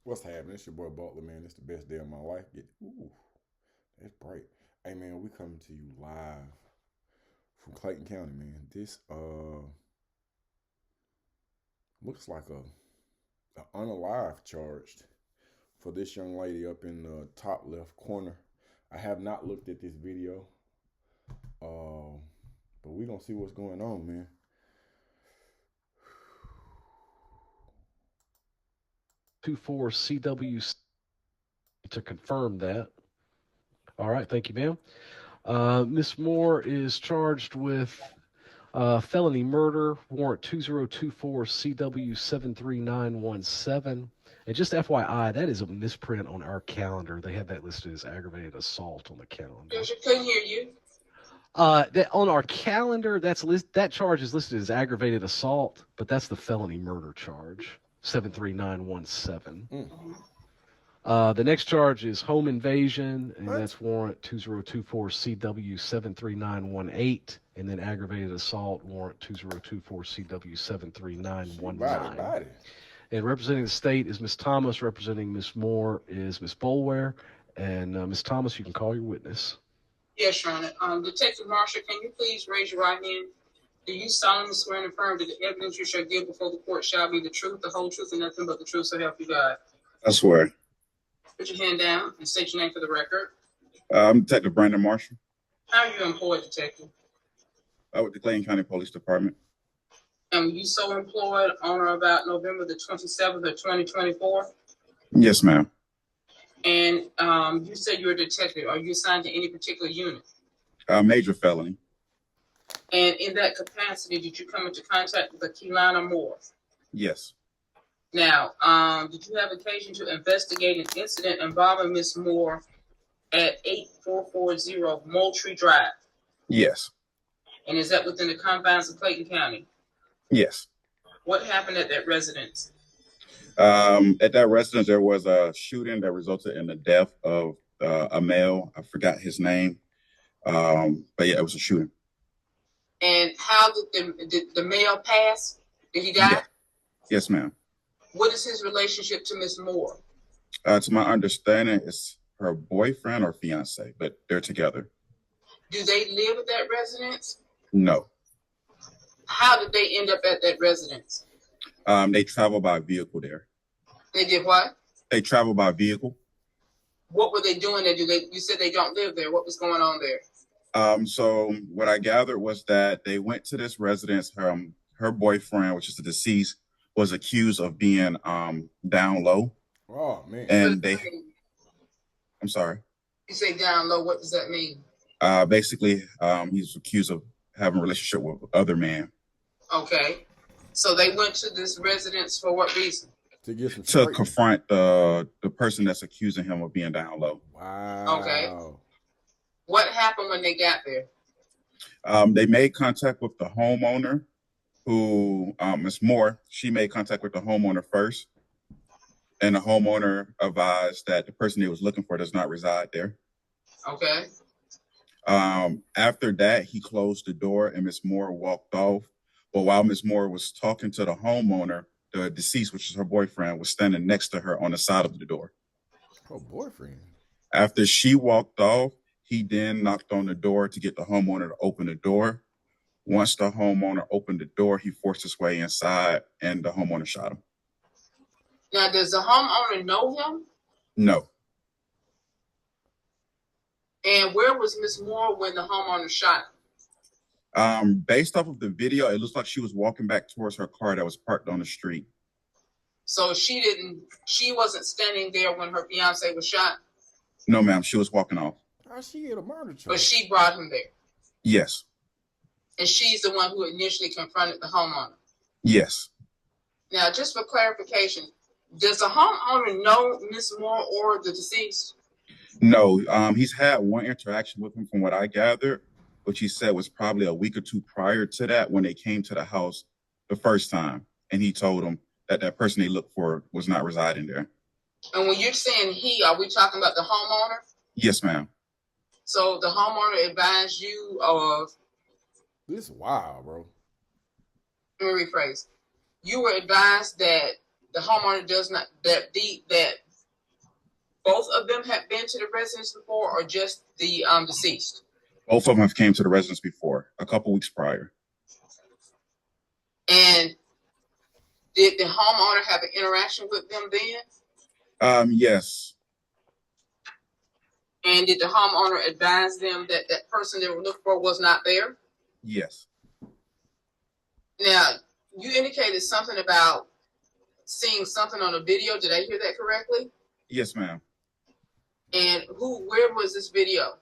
What's happening? It's your boy Butler, man. It's the best day of my life. Ooh, that's bright. Hey, man, we coming to you live from Clayton County, man. This looks like a unalive charged for this young lady up in the top left corner. I have not looked at this video, uh, but we gonna see what's going on, man. 24 CW to confirm that. All right, thank you, ma'am. Miss Moore is charged with felony murder, warrant 2024 CW 73917. And just FYI, that is a misprint on our calendar. They have that listed as aggravated assault on the calendar. Because you couldn't hear you. That on our calendar, that charge is listed as aggravated assault, but that's the felony murder charge, 73917. The next charge is home invasion, and that's warrant 2024 CW 73918, and then aggravated assault warrant 2024 CW 73919. And representing the state is Ms. Thomas. Representing Ms. Moore is Ms. Bolware. And Ms. Thomas, you can call your witness. Yes, Your Honor. Detective Marshall, can you please raise your right hand? Do you solemnly swear and affirm that the evidence you shall give before the court shall be the truth, the whole truth, and nothing but the truth, so help you God? I swear. Put your hand down and state your name for the record. I'm Detective Brandon Marshall. How are you employed, Detective? With the Clayton County Police Department. And were you so employed on or about November the 27th of 2024? Yes, ma'am. And you said you're a detective. Are you assigned to any particular unit? Major felony. And in that capacity, did you come into contact with Keelana Moore? Yes. Now, did you have occasion to investigate an incident involving Ms. Moore at 8440 Moultrie Drive? Yes. And is that within the confines of Clayton County? Yes. What happened at that residence? At that residence, there was a shooting that resulted in the death of a male. I forgot his name. But yeah, it was a shooting. And how did the male pass? Did he die? Yeah. Yes, ma'am. What is his relationship to Ms. Moore? To my understanding, it's her boyfriend or fiance, but they're together. Do they live at that residence? No. How did they end up at that residence? They travel by vehicle there. They did what? They travel by vehicle. What were they doing there? You said they don't live there. What was going on there? So what I gathered was that they went to this residence. Her boyfriend, which is the deceased, was accused of being down low. Oh, man. And I'm sorry. You say down low. What does that mean? Basically, he's accused of having a relationship with other men. Okay. So they went to this residence for what reason? To confront the person that's accusing him of being down low. Wow. Okay. What happened when they got there? They made contact with the homeowner, who Ms. Moore. She made contact with the homeowner first, and the homeowner advised that the person he was looking for does not reside there. Okay. After that, he closed the door and Ms. Moore walked off. But while Ms. Moore was talking to the homeowner, the deceased, which is her boyfriend, was standing next to her on the side of the door. Her boyfriend? After she walked off, he then knocked on the door to get the homeowner to open the door. Once the homeowner opened the door, he forced his way inside and the homeowner shot him. Now, does the homeowner know him? No. And where was Ms. Moore when the homeowner shot him? Based off of the video, it looks like she was walking back towards her car that was parked on the street. So she wasn't standing there when her fiance was shot? No, ma'am. She was walking off. How she get a murder charge? But she brought him there? Yes. And she's the one who initially confronted the homeowner? Yes. Now, just for clarification, does the homeowner know Ms. Moore or the deceased? No. He's had one interaction with him from what I gathered, which he said was probably a week or two prior to that when they came to the house the first time. And he told him that that person they looked for was not residing there. And when you're saying he, are we talking about the homeowner? Yes, ma'am. So the homeowner advised you of... This is wild, bro. Let me rephrase. You were advised that the homeowner does not, that both of them have been to the residence before, or just the deceased? Both of them have came to the residence before, a couple weeks prior. And did the homeowner have an interaction with them then? Yes. And did the homeowner advise them that that person they were looking for was not there? Yes. Now, you indicated something about seeing something on a video. Did I hear that correctly? Yes, ma'am. And where was this video?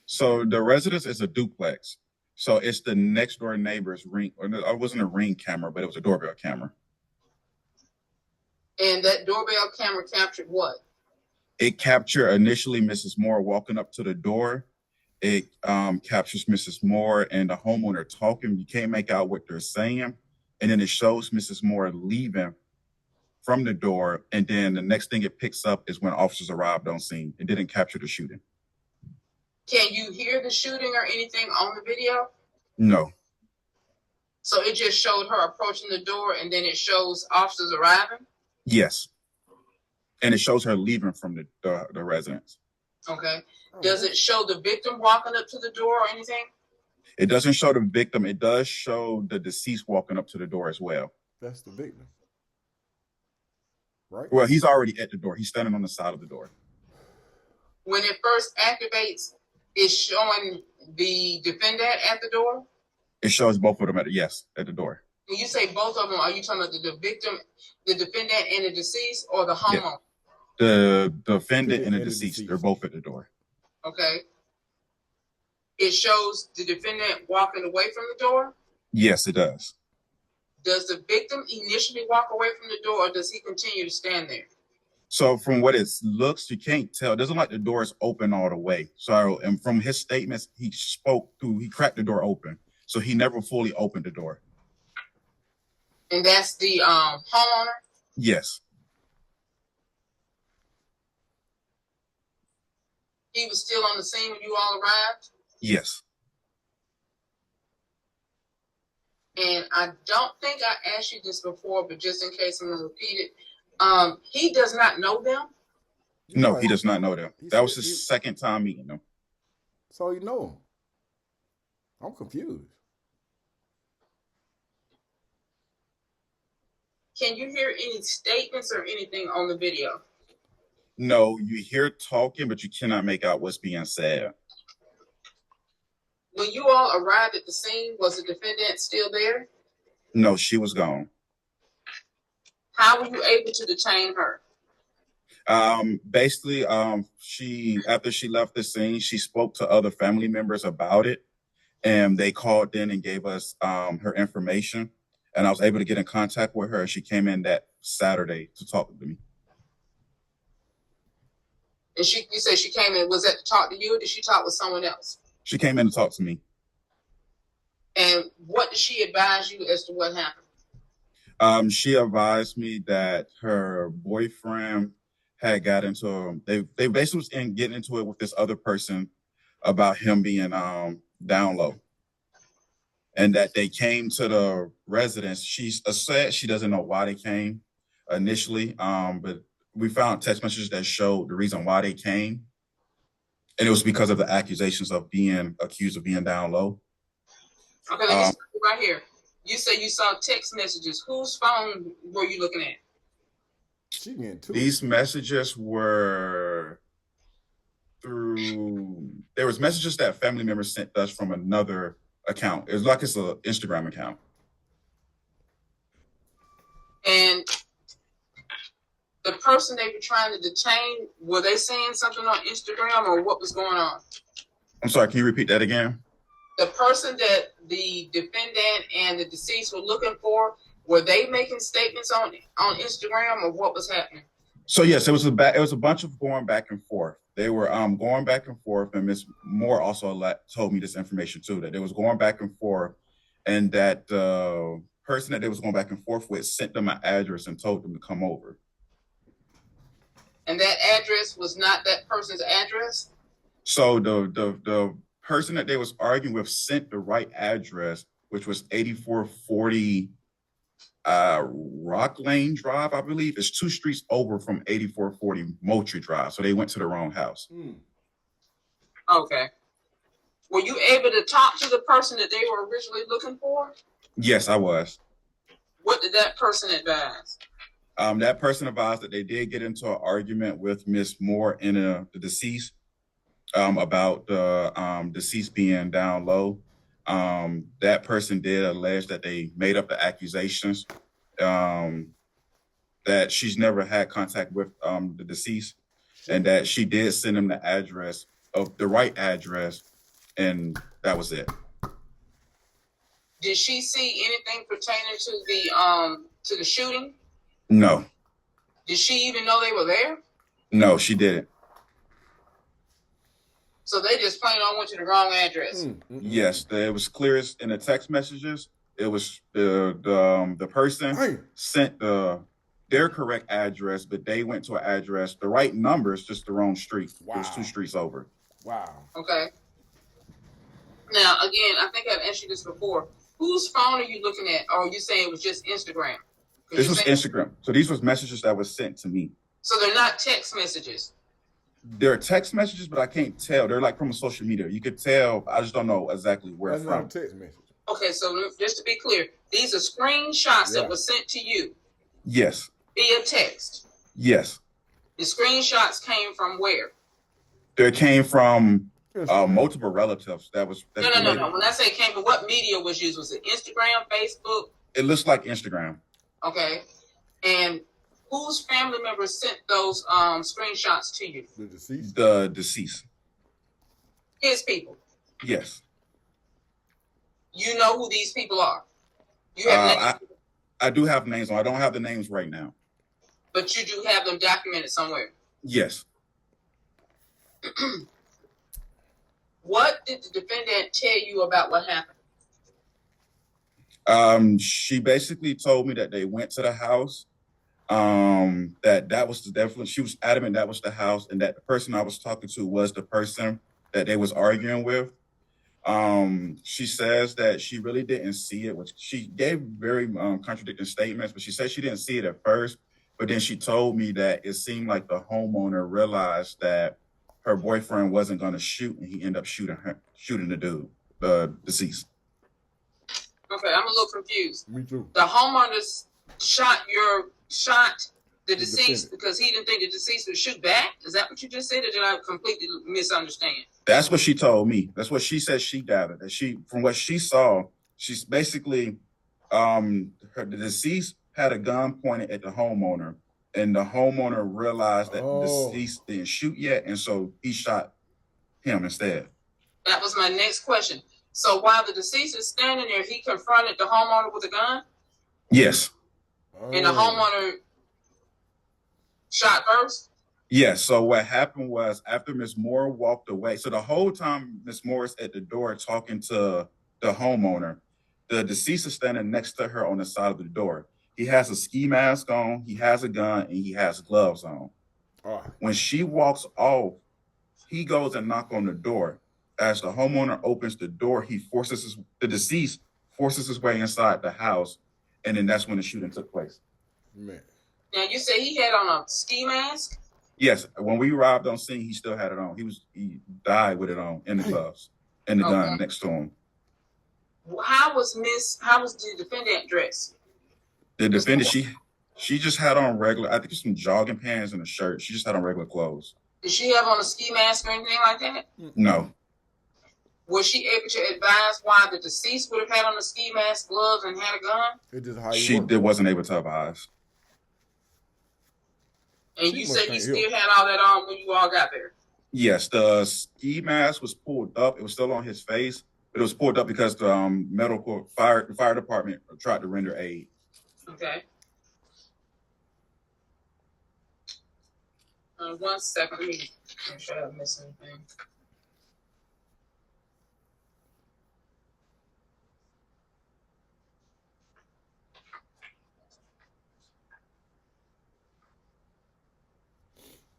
So the residence is a duplex. So it's the next door neighbor's ring, or it wasn't a ring camera, but it was a doorbell camera. And that doorbell camera captured what? It captured initially Mrs. Moore walking up to the door. It captures Mrs. Moore and the homeowner talking. You can't make out what they're saying. And then it shows Mrs. Moore leaving from the door. And then the next thing it picks up is when officers arrived on scene. It didn't capture the shooting. Can you hear the shooting or anything on the video? No. So it just showed her approaching the door, and then it shows officers arriving? Yes. And it shows her leaving from the residence. Okay. Does it show the victim walking up to the door or anything? It doesn't show the victim. It does show the deceased walking up to the door as well. That's the victim, right? Well, he's already at the door. He's standing on the side of the door. When it first activates, it's showing the defendant at the door? It shows both of them at the door. When you say both of them, are you talking about the victim, the defendant, and the deceased, or the homeowner? Yeah. The defendant and the deceased. They're both at the door. Okay. It shows the defendant walking away from the door? Yes, it does. Does the victim initially walk away from the door, or does he continue to stand there? So from what it looks, you can't tell. It doesn't like the door is open all the way. So, and from his statements, he cracked the door open. So he never fully opened the door. And that's the homeowner? Yes. He was still on the scene when you all arrived? Yes. And I don't think I asked you this before, but just in case I'm going to repeat it, he does not know them? No, he does not know them. That was his second time meeting them. So you know him. I'm confused. Can you hear any statements or anything on the video? No, you hear talking, but you cannot make out what's being said. When you all arrived at the scene, was the defendant still there? No, she was gone. How were you able to detain her? Basically, after she left the scene, she spoke to other family members about it, and they called in and gave us her information, and I was able to get in contact with her. She came in that Saturday to talk to me. And you said she came in, was that to talk to you, or did she talk with someone else? She came in to talk to me. And what did she advise you as to what happened? She advised me that her boyfriend had got into they basically was getting into it with this other person about him being down low, and that they came to the residence. She said she doesn't know why they came initially, but we found text messages that showed the reason why they came, and it was because of the accusations of being accused of being down low. Okay, let me stop you right here. You say you saw text messages. Whose phone were you looking at? These messages were there was messages that family members sent us from another account. It was like it's an Instagram account. And the person they were trying to detain, were they saying something on Instagram, or what was going on? I'm sorry, can you repeat that again? The person that the defendant and the deceased were looking for, were they making statements on Instagram, or what was happening? So yes, it was a bunch of going back and forth. They were going back and forth, and Ms. Moore also told me this information too, that they was going back and forth, and that the person that they was going back and forth with sent them an address and told them to come over. And that address was not that person's address? So the person that they was arguing with sent the right address, which was 8440 Rock Lane Drive, I believe. It's 2 streets over from 8440 Moultrie Drive. So they went to the wrong house. Okay. Were you able to talk to the person that they were originally looking for? Yes, I was. What did that person advise? That person advised that they did get into an argument with Miss Moore and the deceased about the deceased being down low. That person did allege that they made up the accusations, that she's never had contact with the deceased, and that she did send him the address of the right address, and that was it. Did she see anything pertaining to the shooting? No. Did she even know they were there? No, she didn't. So they just plain on went to the wrong address. Yes, it was clear in the text messages. It was the person sent their correct address, but they went to an address, the right numbers, just the wrong street. Wow. It was 2 streets over. Wow. Okay. Now, again, I think I've asked you this before. Whose phone are you looking at? Or are you saying it was just Instagram? This was Instagram. So these was messages that was sent to me. So they're not text messages? They're text messages, but I can't tell. They're like from a social media. You could tell. I just don't know exactly where That's from. not a text message. Okay, so just to be clear, these are screenshots that were sent to you? Yes. Via text? Yes. The screenshots came from where? They came from multiple relatives. No. When I say came from, what media was used? Was it Instagram, Facebook? It looks like Instagram. Okay. And whose family members sent those screenshots to you? The deceased? The deceased. His people? Yes. You know who these people are? You have names? I do have names on. I don't have the names right now. But you do have them documented somewhere? Yes. What did the defendant tell you about what happened? She basically told me that they went to the house. That was definitely, she was adamant that was the house, and that the person I was talking to was the person that they was arguing with. She says that she really didn't see it, which she gave very contradicting statements, but she said she didn't see it at first. But then she told me that it seemed like the homeowner realized that her boyfriend wasn't going to shoot, and he ended up shooting the dude, the deceased. Okay, I'm a little confused. Me too. The homeowner shot the deceased because he didn't think the deceased would shoot back? Is that what you just said, or did I completely misunderstand? That's what she told me. That's what she said she gathered. That from what she saw, she's basically, the deceased had a gun pointed at the homeowner, and the homeowner realized that the deceased didn't shoot yet, and so he shot him instead. That was my next question. So while the deceased is standing there, he confronted the homeowner with a gun? Yes. And the homeowner shot first? Yes. So what happened was, after Miss Moore walked away, so the whole time Miss Moore's at the door talking to the homeowner, the deceased is standing next to her on the side of the door. He has a ski mask on, he has a gun, and he has gloves on. When she walks off, he goes and knocks on the door. As the homeowner opens the door, the deceased forces his way inside the house, and then that's when the shooting took place. Man. Now, you say he had on a ski mask? Yes. When we arrived on scene, he still had it on. He died with it on, in the gloves, and the gun next to him. How was the defendant dressed? The defendant, she just had on regular, I think it's some jogging pants and a shirt. She just had on regular clothes. Did she have on a ski mask or anything like that? No. Was she able to advise why the deceased would have had on a ski mask, gloves, and had a gun? She wasn't able to advise. And you said he still had all that on when you all got there? Yes, the ski mask was pulled up. It was still on his face, but it was pulled up because the fire department tried to render aid. Okay. 1 second. Let me make sure I haven't missed anything.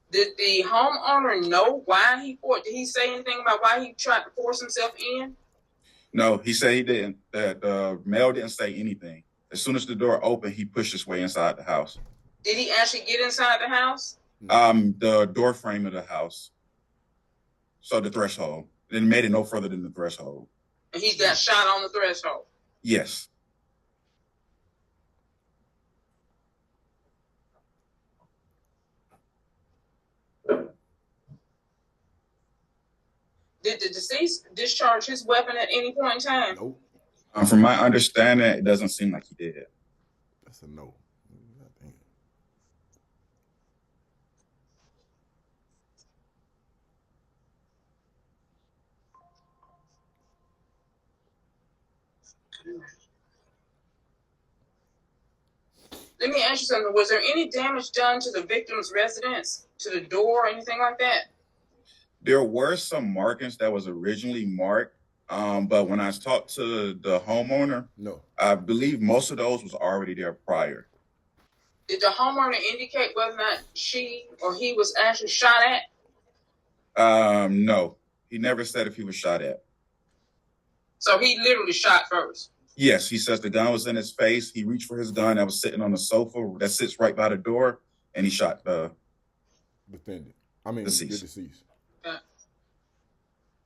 Did the homeowner know why he fought? Did he say anything about why he tried to force himself in? No, he said he didn't. That the male didn't say anything. As soon as the door opened, he pushed his way inside the house. Did he actually get inside the house? The door frame of the house. So the threshold. Then made it no further than the threshold. And he got shot on the threshold? Yes. Did the deceased discharge his weapon at any point in time? Nope. From my understanding, it doesn't seem like he did. That's a no. Damn. Let me ask you something. Was there any damage done to the victim's residence, to the door, or anything like that? There were some markings that was originally marked, but when I talked to the homeowner, No. I believe most of those was already there prior. Did the homeowner indicate whether or not she or he was actually shot at? No, he never said if he was shot at. So he literally shot first. Yes, he says the gun was in his face. He reached for his gun that was sitting on the sofa that sits right by the door, and he shot the Defendant. I mean, Deceased. the deceased.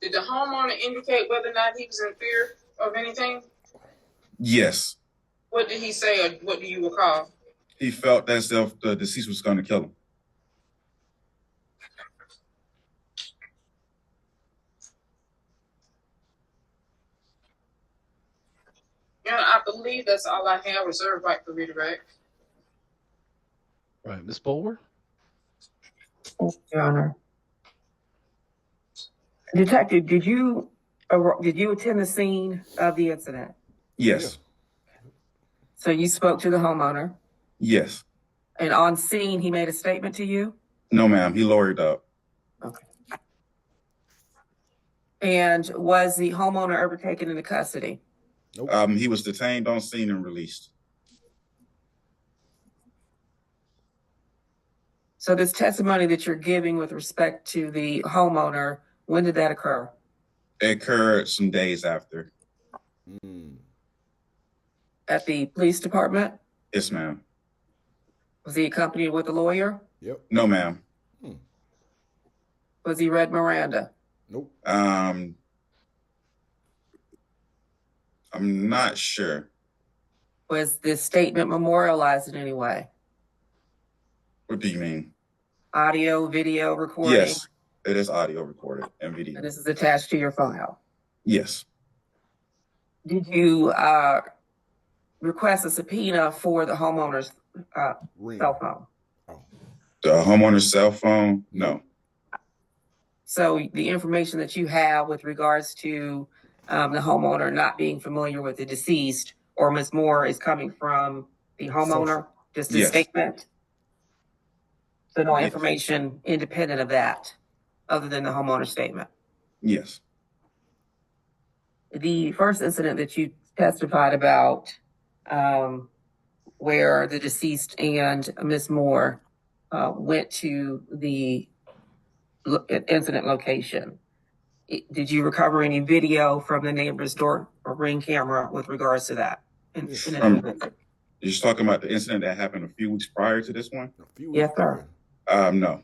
Did the homeowner indicate whether or not he was in fear of anything? Yes. What did he say, or what do you recall? He felt as if the deceased was going to kill him. Yeah, I believe that's all I have reserved right for redirect. Right, Ms. Bowler? Your Honor. Detective, did you attend the scene of the incident? Yes. So you spoke to the homeowner, Yes. and on scene, he made a statement to you? No, ma'am. He lawyered up. Okay. And was the homeowner ever taken into custody? Nope. He was detained on scene and released. So this testimony that you're giving with respect to the homeowner, when did that occur? It occurred some days after. At the police department? Yes, ma'am. Was he accompanied with a lawyer? Yep. No, ma'am. Was he read Miranda? Nope. I'm not sure. Was this statement memorialized in any way? What do you mean? Audio, video recording? Yes, it is audio recorded and video. And this is attached to your file. Yes. Did you request a subpoena for the homeowner's Ring. cell phone? The homeowner's cell phone? No. So the information that you have with regards to the homeowner not being familiar with the deceased or Ms. Moore is coming from the homeowner, just a Yes. statement? So no Yes. information independent of that, other than the homeowner statement? Yes. The first incident that you testified about, where the deceased and Ms. Moore went to the incident location, did you recover any video from the neighbor's door or Ring camera with regards to that? Yes. You're just talking about the incident that happened a few weeks prior to this one? A few Yes, weeks sir. prior. No.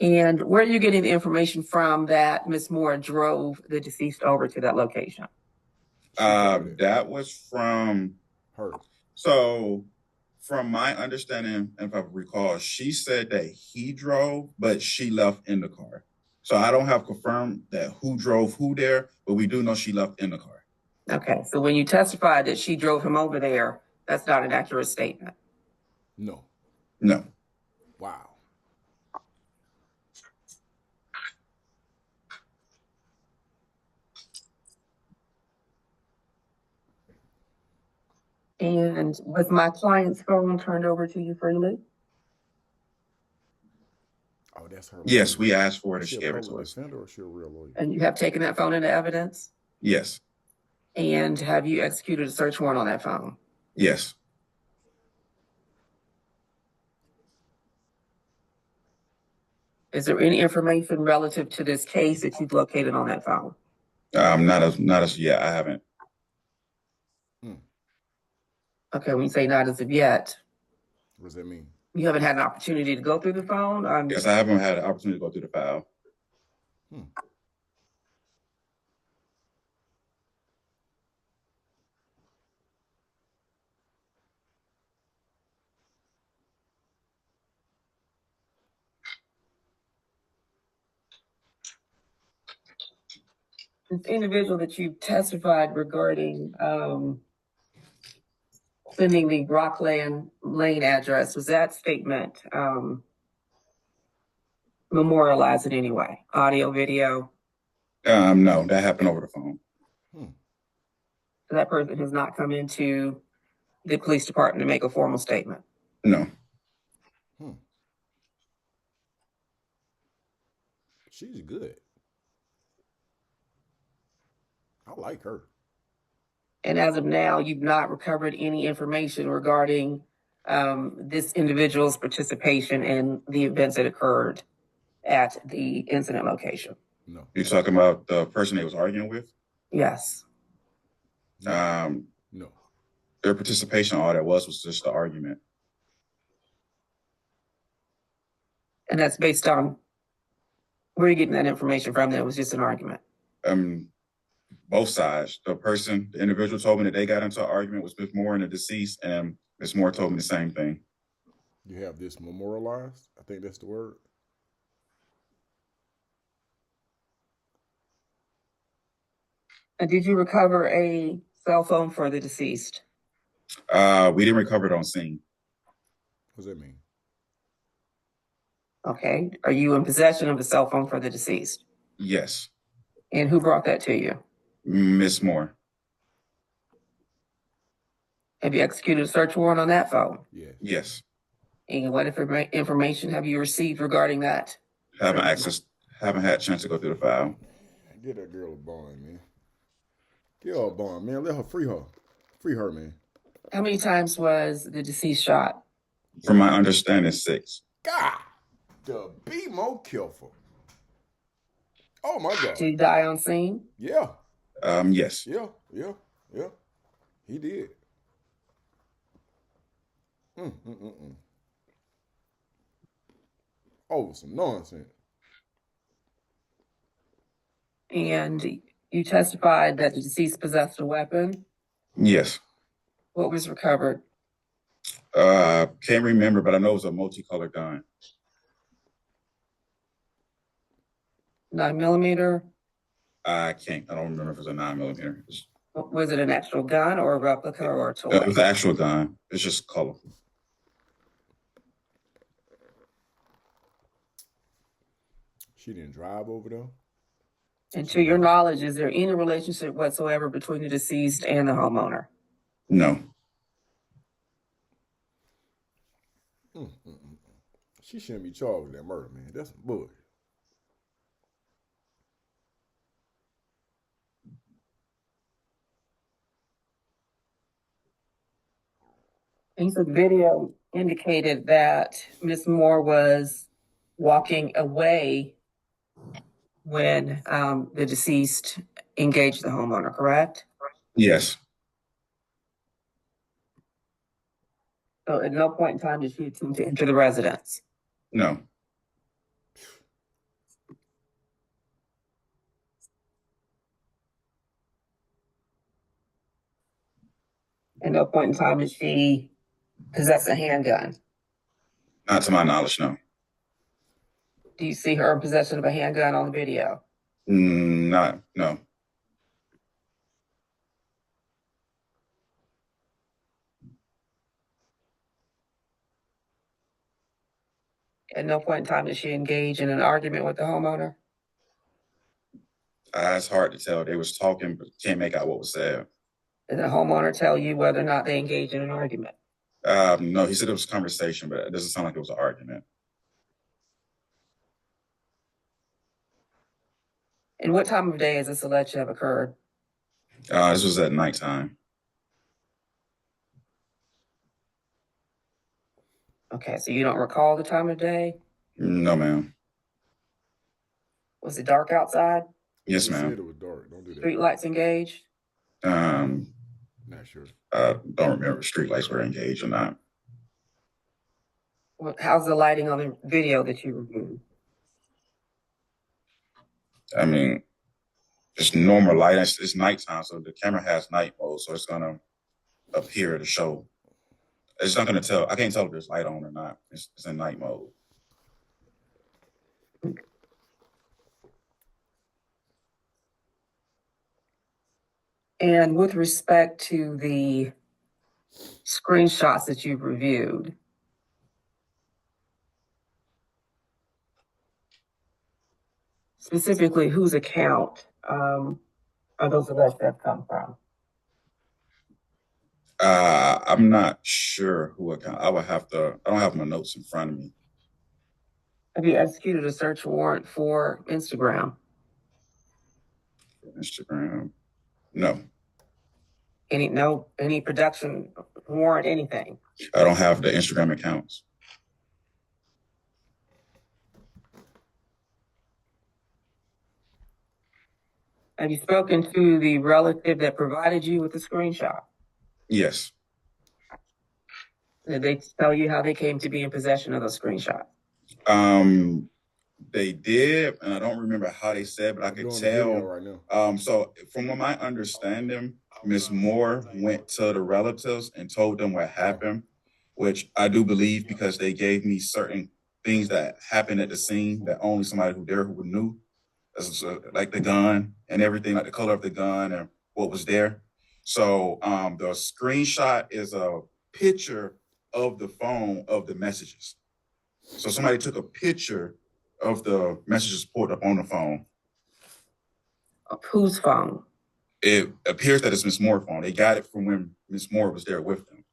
And where are you getting the information from that Ms. Moore drove the deceased over to that location? That was from Her. So, from my understanding, if I recall, she said that he drove, but she left in the car. So I don't have confirmed that who drove who there, but we do know she left in the car. Okay, so when you testified that she drove him over there, that's not an accurate statement. No. No. Wow. And was my client's phone turned over to you freely? Oh, that's her. Yes, we asked for it and Is she she a gave it to public us. defender or is she a real lawyer? And you have taken that phone into evidence? Yes. And have you executed a search warrant on that phone? Yes. Is there any information relative to this case that you've located on that phone? Not as yet. I haven't. Okay, when you say not as of yet, What does that mean? you haven't had an opportunity to go through the phone? Yes, I haven't had an opportunity to go through the file. This individual that you testified regarding, sending the Rockland Lane address, was that statement, memorialized in any way? Audio, video? No, that happened over the phone. That person has not come into the police department to make a formal statement. No. She's good. I like her. And as of now, you've not recovered any information regarding this individual's participation in the events that occurred at the incident location. No. You're talking about the person they was arguing with? Yes. No. Their participation, all that was just the argument. And that's based on where are you getting that information from? That it was just an argument. Both sides. The individual told me that they got into an argument with Ms. Moore and the deceased, and Ms. Moore told me the same thing. You have this memorialized? I think that's the word. And did you recover a cell phone for the deceased? We didn't recover it on scene. What does that mean? Okay. Are you in possession of a cell phone for the deceased? Yes. And who brought that to you? Ms. Moore. Have you executed a search warrant on that phone? Yes. And what information have you received regarding that? Haven't had a chance to go through the file. Get that girl a bond, man. Get her a bond, man. Let her free her. Free her, man. How many times was the deceased shot? From my understanding, 6. God, to be more careful. Oh my God. Did he die on scene? Yeah. Yes. Yeah. He did. Oh, some nonsense. And you testified that the deceased possessed a weapon. Yes. What was recovered? Can't remember, but I know it was a multicolored gun. 9mm? I don't remember if it was a 9mm. Was it an actual gun or a replica or a toy? It was an actual gun. It's just color. She didn't drive over there. And to your knowledge, is there any relationship whatsoever between the deceased and the homeowner? No. She shouldn't be charged with that murder, man. That's some bullshit. And so the video indicated that Ms. Moore was walking away when the deceased engaged the homeowner, correct? Yes. So at no point in time did she attempt to enter the residence? No. At no point in time did she possess a handgun? Not to my knowledge, no. Do you see her in possession of a handgun on the video? No. At no point in time did she engage in an argument with the homeowner? It's hard to tell. They was talking, but can't make out what was said. Did the homeowner tell you whether or not they engaged in an argument? No, he said it was a conversation, but it doesn't sound like it was an argument. And what time of day is this alleged to have occurred? This was at nighttime. Okay, so you don't recall the time of day? No, ma'am. Was it dark outside? Yes, They said ma'am. it was dark. Don't do that. Street lights engaged? Not sure. I don't remember if streetlights were engaged or not. How's the lighting on the video that you reviewed? I mean, it's normal light. It's nighttime, so the camera has night mode, so it's gonna appear to show. It's not gonna tell. I can't tell if there's light on or not. It's in night mode. And with respect to the screenshots that you've reviewed, specifically whose account are those alleged to have come from? I'm not sure who account. I would have to. I don't have my notes in front of me. Have you executed a search warrant for Instagram? Instagram, no. Any production warrant, anything? I don't have the Instagram accounts. Have you spoken to the relative that provided you with the screenshot? Yes. Did they tell you how they came to be in possession of the screenshot? They did, and I don't remember how they said, but I could tell. Right now. So from what my understanding, Ms. Moore went to the relatives and told them what happened, which I do believe because they gave me certain things that happened at the scene that only somebody who knew, like the gun and everything, like the color of the gun and what was there. So the screenshot is a picture of the phone of the messages. So somebody took a picture of the messages pulled up on the phone. Of whose phone? It appears that it's Ms. Moore's phone. They got it from when Ms. Moore was there with them.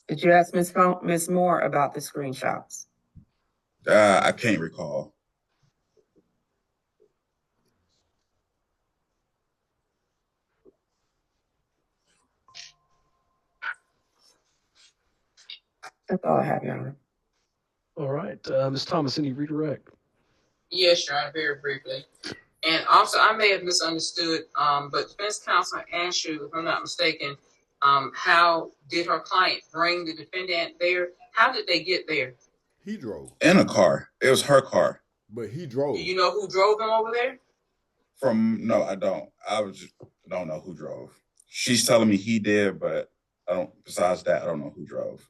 Did you ask Ms. Moore about the screenshots? I can't recall. That's all I have, Your Honor. All right. Ms. Thomas, any redirect? Yes, Your Honor, very briefly. And also, I may have misunderstood, but defense counsel asked you, if I'm not mistaken, how did her client bring the defendant there? How did they get there? He drove. In a car. It was her car. But he drove. Do you know who drove them over there? No, I don't. Don't know who drove. She's telling me he did, but I don't. Besides that, I don't know who drove.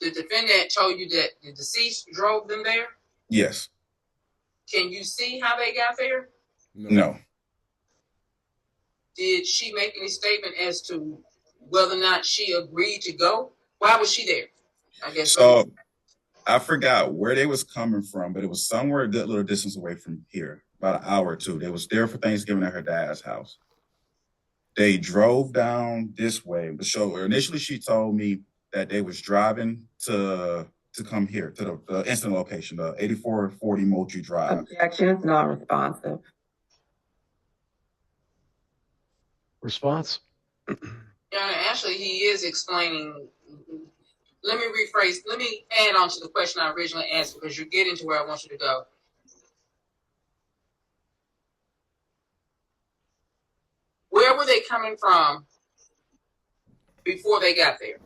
The defendant told you that the deceased drove them there? Yes. Can you see how they got there? No. Did she make any statement as to whether or not she agreed to go? Why was she there? I guess so. I forgot where they was coming from, but it was somewhere a good little distance away from here, about an hour or two. They was there for Thanksgiving at her dad's house. They drove down this way. So initially she told me that they was driving to come here, to the incident location, the 8440 Moultrie Drive. Objection is non-responsive. Response? Yeah, actually, he is explaining. Let me rephrase. Let me add on to the question I originally asked because you're getting to where I want you to go. Where were they coming from before they got there?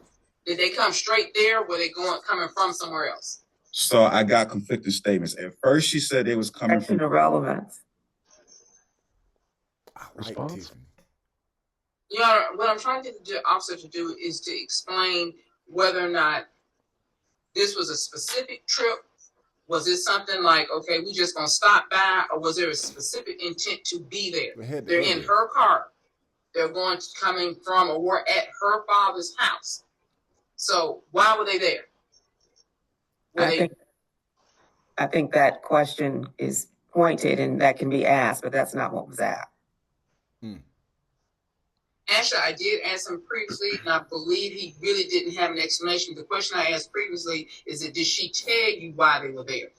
Did they come straight there? Were they coming from somewhere else? So I got conflicting statements. At first, she said they was coming from irrelevance. Response? You know, what I'm trying to get the officer to do is to explain whether or not this was a specific trip. Was it something like, okay, we just gonna stop by, or was there a specific intent to be there? They're in her car. They're coming from or were at her father's house. So why were they there? I think that question is pointed and that can be asked, but that's not what was asked. Actually, I did ask him previously, and I believe he really didn't have an explanation. The question I asked previously is that did she tell you why they were there?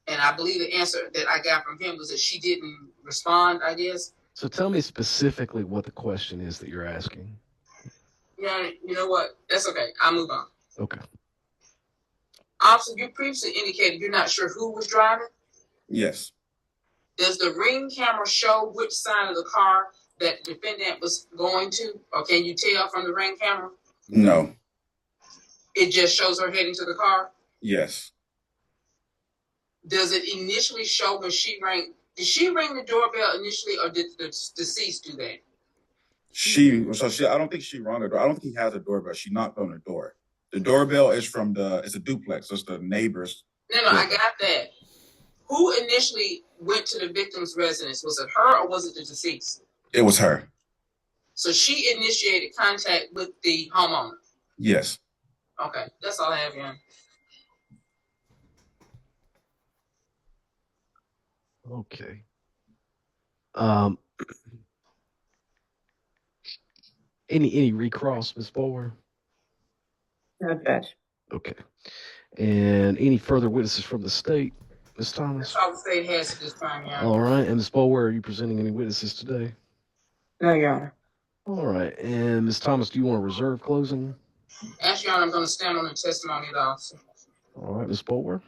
And I believe the answer that I got from him was that she didn't respond, I guess. So tell me specifically what the question is that you're asking. Yeah, you know what? That's okay. I'll move on. Okay. Officer, you previously indicated you're not sure who was driving. Yes. Does the ring camera show which side of the car that the defendant was going to, or can you tell from the ring camera? No. It just shows her heading to the car. Yes. Does it initially show when she rang? Did she ring the doorbell initially, or did the deceased do that? I don't think she rang the door. I don't think he has a doorbell. She knocked on the door. The doorbell is from it's a duplex. So it's the neighbors. No, I got that. Who initially went to the victim's residence? Was it her or was it the deceased? It was her. So she initiated contact with the homeowner. Yes. Okay, that's all I have, Jan. Okay. Any recross, Ms. Bowler? No, Judge. Okay. And any further witnesses from the state, Ms. Thomas? That's all the state has at this time, Jan. All right. And Ms. Bowler, are you presenting any witnesses today? No, Your Honor. All right. And Ms. Thomas, do you want to reserve closing? Actually, Your Honor, I'm going to stand on the testimony of the officer. All right, Ms. Bowler.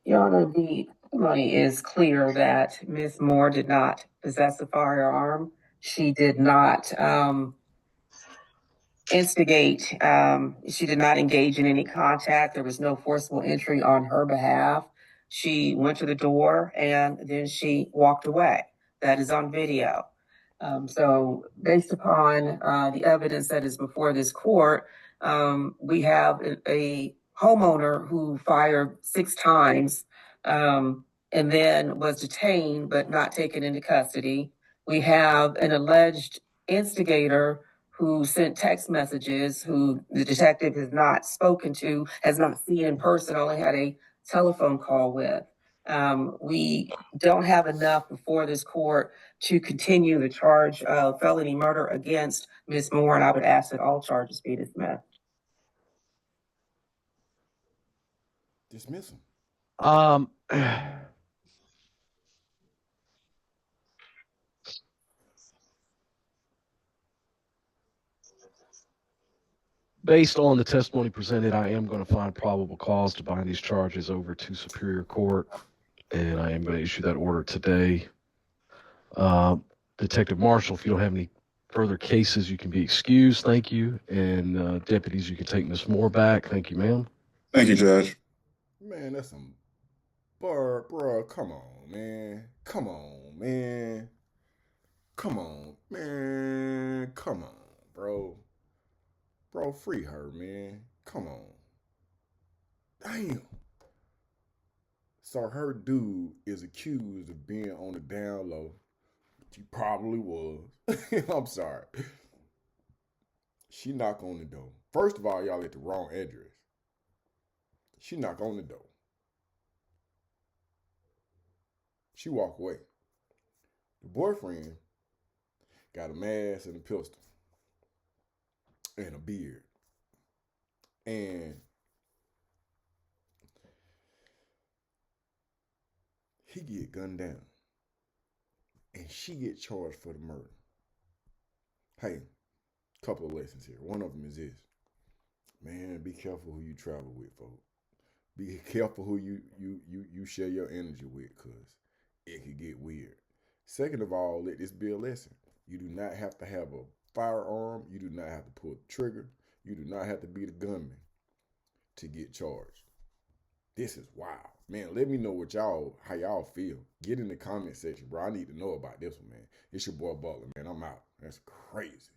Your Honor, the testimony is clear that Ms. Moore did not possess a firearm. She did not instigate. She did not engage in any contact. There was no forcible entry on her behalf. She went to the door and then she walked away. That is on video. So based upon the evidence that is before this court, we have a homeowner who fired 6 times and then was detained but not taken into custody. We have an alleged instigator who sent text messages, who the detective has not spoken to, has not seen in person, only had a telephone call with. We don't have enough before this court to continue the charge of felony murder against Ms. Moore, and I would ask that all charges be dismissed. Dismiss him. Based on the testimony presented, I am going to find probable cause to bind these charges over to Superior Court, and I am going to issue that order today. Detective Marshall, if you don't have any further cases, you can be excused. Thank you. And deputies, you can take Ms. Moore back. Thank you, ma'am. Thank you, Judge. Man, that's some... Bruh, come on, man. Come on, man. Come on, man. Come on, bro. Bro, free her, man. Come on. Damn. So her dude is accused of being on the down low. She probably was. I'm sorry. She knocked on the door. First of all, y'all at the wrong address. She knocked on the door. She walked away. The boyfriend got a mask and a pistol and a beard. And he get gunned down. And she get charged for the murder. Hey, couple of lessons here. One of them is this. Man, be careful who you travel with, folks. Be careful who you share your energy with, because it could get weird. Second of all, let this be a lesson. You do not have to have a firearm. You do not have to pull the trigger. You do not have to be the gunman to get charged. This is wild. Man, let me know how y'all feel. Get in the comment section, bro. I need to know about this one, man. It's your boy Butler, man. I'm out. That's crazy.